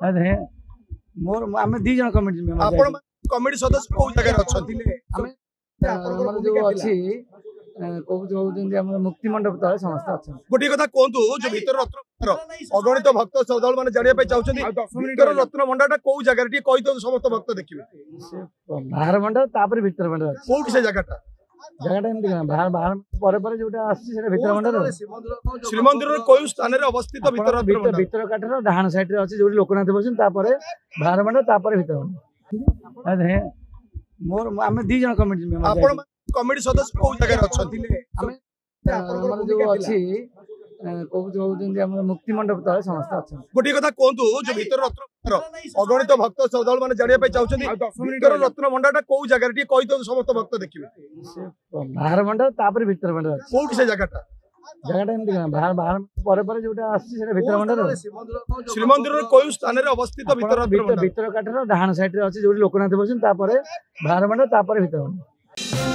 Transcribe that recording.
अरे मोर आम दी जन कमिटी मेंबर आपण कमिटी सदस्य को जगह अछंती हमर जो अछि मुक्ति मंडप तले समस्त अच्छा गोटे कथा कहतु जो भीतर रत्न अगणित भक्त श्रद्धालु माने जानिया पे चाहउछंती भीतर रत्न भंडारटा को जगह टी कहि तो समस्त भक्त देखिबे बाहर मंडप तापर भीतर मंडप कोठी से जगहटा जगह एमती बाहर बाहर पर जोटा आसी भीतर मंडप श्रीमंदिर कोई स्थान रे अवस्थित भीतर रत्न भीतर काठर डाहाण साइड रे अछि जोटी लोकनाथ बसिन तापर बाहर मंडप तापर भीतर मंडप अरे मोर आम दी जन कमिटी मेंबर आपण कमिटी सदस्य को जगह अछंती हमर जो अछि मुक्ति मंडप तले समस्त अच्छा गोटे कथा कहतु जो भीतर रत्न अगणित भक्त श्रद्धालु माने जानिया पे चाहउछंती भीतर रत्न भंडारटा को जगह टी कहि तो समस्त भक्त देखिबे बाहर मंडप तापर भीतर मंडप कोठी से जगहटा जगह एमती बाहर बाहर पर जोटा आसी भीतर मंडप श्रीमंदिर कोई स्थान रे अवस्थित भीतर भीतर काठर डाहाण साइड रे अछि जोटी लोकनाथ बसिन तापर बाहर मंडप तापर भीतर मंडप